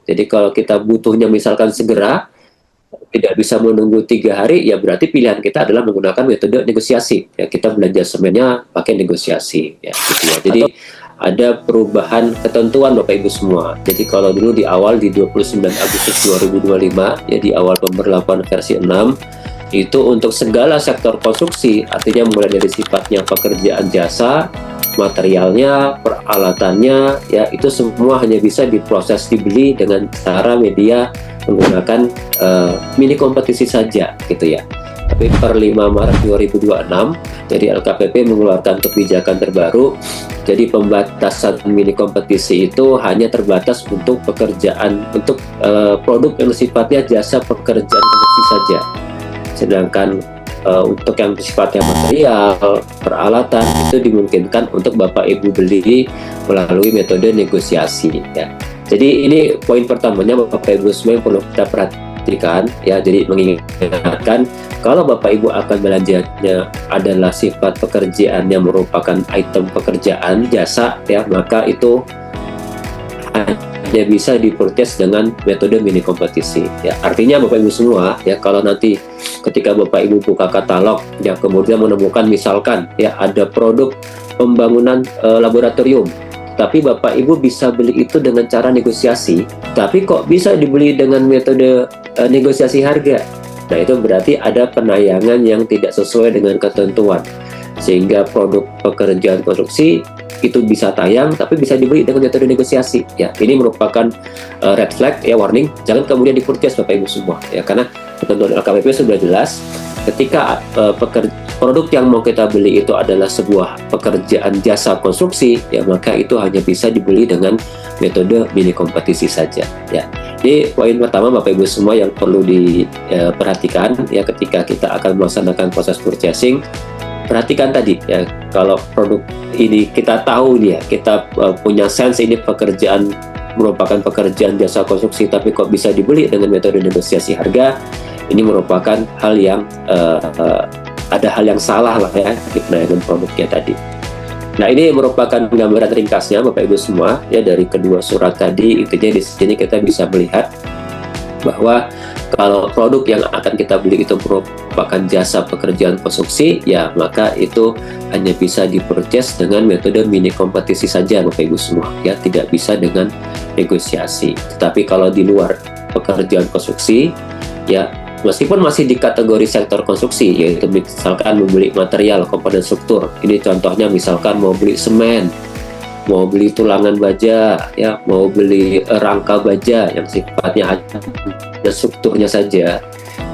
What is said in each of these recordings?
Jadi kalau kita butuhnya misalkan segera, tidak bisa menunggu 3 hari, ya berarti pilihan kita adalah menggunakan metode negosiasi. Ya, kita belanja semennya pakai negosiasi, ya, gitu ya. Jadi ada perubahan ketentuan Bapak Ibu semua. Jadi kalau dulu di awal di 29 Agustus 2025, ya di awal pemberlakuan versi 6, itu untuk segala sektor konstruksi, artinya mulai dari sifatnya pekerjaan jasa, materialnya, peralatannya, ya itu semua hanya bisa diproses dibeli dengan cara media menggunakan mini kompetisi saja, gitu ya. Tapi per 5 Maret 2026, jadi LKPP mengeluarkan kebijakan terbaru. Jadi pembatasan mini kompetisi itu hanya terbatas untuk pekerjaan, untuk produk yang sifatnya jasa pekerjaan konstruksi saja. Sedangkan untuk yang sifatnya material, peralatan itu dimungkinkan untuk Bapak Ibu beli melalui metode negosiasi, ya. Jadi ini poin pertamanya Bapak Ibu semua yang perlu kita perhatikan, ya. Jadi mengingatkan kalau Bapak Ibu akan belanjanya adalah sifat pekerjaan yang merupakan item pekerjaan jasa, ya, maka itu hanya bisa dipurchase dengan metode mini kompetisi, ya. Artinya Bapak Ibu semua, ya, kalau nanti ketika Bapak Ibu buka katalog, ya, kemudian menemukan misalkan, ya, ada produk pembangunan laboratorium, tapi Bapak Ibu bisa beli itu dengan cara negosiasi, tapi kok bisa dibeli dengan metode negosiasi harga. Nah, itu berarti ada penayangan yang tidak sesuai dengan ketentuan, sehingga produk pekerjaan konstruksi itu bisa tayang tapi bisa dibeli dengan metode negosiasi, ya. Ini merupakan red flag, ya, warning, jangan kemudian dipurchase Bapak Ibu semua, ya, karena ketentuan LKPP sudah jelas ketika produk yang mau kita beli itu adalah sebuah pekerjaan jasa konstruksi, ya, maka itu hanya bisa dibeli dengan metode mini kompetisi saja, ya. Jadi poin pertama Bapak Ibu semua yang perlu diperhatikan, ya, ketika kita akan melaksanakan proses purchasing, perhatikan tadi, ya, kalau produk ini kita tahu dia, kita punya sense ini pekerjaan merupakan pekerjaan jasa konstruksi tapi kok bisa dibeli dengan metode negosiasi harga, ini merupakan hal yang ada hal yang salah lah, ya, di penayangan produknya tadi. Nah, ini merupakan gambaran ringkasnya Bapak Ibu semua, ya, dari kedua surat tadi. Intinya di sini kita bisa melihat bahwa kalau produk yang akan kita beli itu merupakan jasa pekerjaan konstruksi, ya, maka itu hanya bisa dipurchase dengan metode mini kompetisi saja Bapak Ibu semua, ya, tidak bisa dengan negosiasi. Tetapi kalau di luar pekerjaan konstruksi, ya, meskipun masih di kategori sektor konstruksi, yaitu misalkan membeli material komponen struktur, ini contohnya misalkan mau beli semen, mau beli tulangan baja, ya, mau beli rangka baja yang sifatnya hanya strukturnya saja,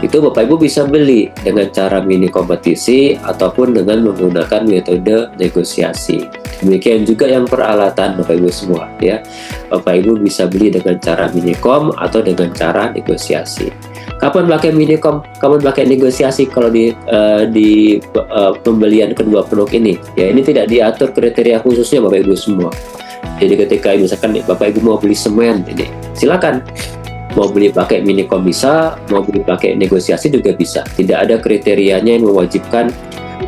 itu Bapak Ibu bisa beli dengan cara mini kompetisi ataupun dengan menggunakan metode negosiasi. Demikian juga yang peralatan Bapak Ibu semua, ya, Bapak Ibu bisa beli dengan cara minikom atau dengan cara negosiasi. Kapan pakai minikom, kapan pakai negosiasi kalau di pembelian kedua produk ini? Ya, ini tidak diatur kriteria khususnya Bapak Ibu semua. Jadi ketika misalkan Bapak Ibu mau beli semen, ini silakan. Mau beli pakai minikom bisa, mau beli pakai negosiasi juga bisa. Tidak ada kriterianya yang mewajibkan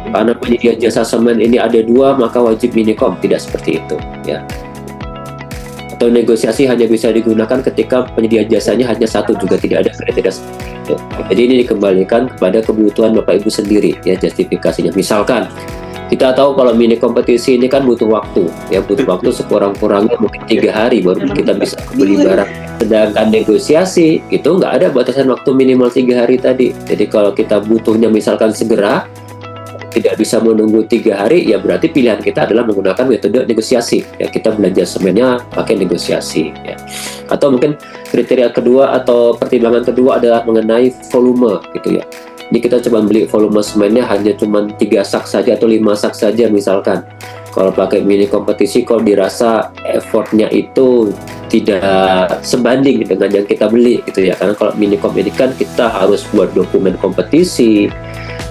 karena penyedia jasa semen ini ada 2 maka wajib minikom, tidak seperti itu, ya. Atau negosiasi hanya bisa digunakan ketika penyedia jasanya hanya 1, juga tidak ada kriteria seperti itu. Jadi ini dikembalikan kepada kebutuhan Bapak Ibu sendiri, ya, justifikasinya. Misalkan kita tahu kalau mini kompetisi ini kan butuh waktu, ya, butuh waktu sekurang-kurangnya mungkin 3 hari baru kita bisa beli barang. Sedangkan negosiasi itu nggak ada batasan waktu minimal 3 hari tadi. Jadi kalau kita butuhnya misalkan segera, tidak bisa menunggu 3 hari, ya berarti pilihan kita adalah menggunakan metode negosiasi, ya, kita belanja semennya pakai negosiasi, ya. Atau mungkin kriteria kedua atau pertimbangan kedua adalah mengenai volume, gitu, ya. Ini kita coba beli volume semennya hanya cuma 3 sak saja atau 5 sak saja misalkan. Kalau pakai mini kompetisi kok dirasa effortnya itu tidak sebanding dengan yang kita beli, gitu, ya. Karena kalau minikom ini kan kita harus buat dokumen kompetisi,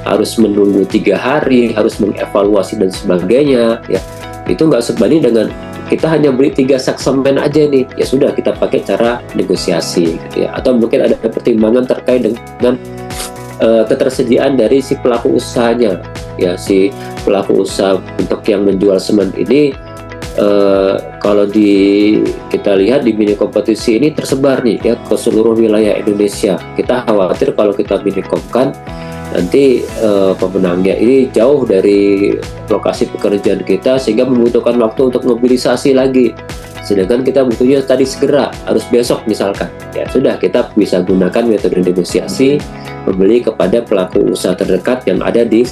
harus menunggu 3 hari, harus mengevaluasi dan sebagainya, ya. Itu nggak sebanding dengan kita hanya beli 3 sak semen aja nih, ya sudah kita pakai cara negosiasi, gitu, ya. Atau mungkin ada pertimbangan terkait dengan ketersediaan dari si pelaku usahanya, ya, si pelaku usaha untuk yang menjual semen ini Kalau kita lihat di mini kompetisi ini tersebar nih ya ke seluruh wilayah Indonesia. Kita khawatir kalau kita minikomkan nanti pemenangnya ini jauh dari lokasi pekerjaan kita sehingga membutuhkan waktu untuk mobilisasi lagi. Sedangkan kita butuhnya tadi segera, harus besok misalkan. Ya sudah, kita bisa gunakan metode negosiasi, membeli kepada pelaku usaha terdekat yang ada di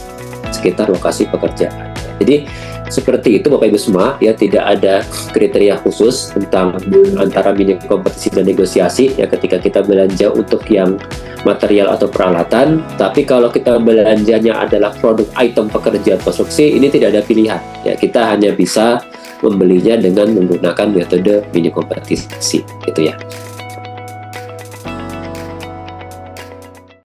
sekitar lokasi pekerjaan. Jadi seperti itu Bapak Ibu semua, ya tidak ada kriteria khusus tentang antara mini kompetisi dan negosiasi ya ketika kita belanja untuk yang material atau peralatan. Tapi kalau kita belanjanya adalah produk item pekerjaan konstruksi, ini tidak ada pilihan. Ya kita hanya bisa membelinya dengan menggunakan metode mini kompetisi, gitu ya.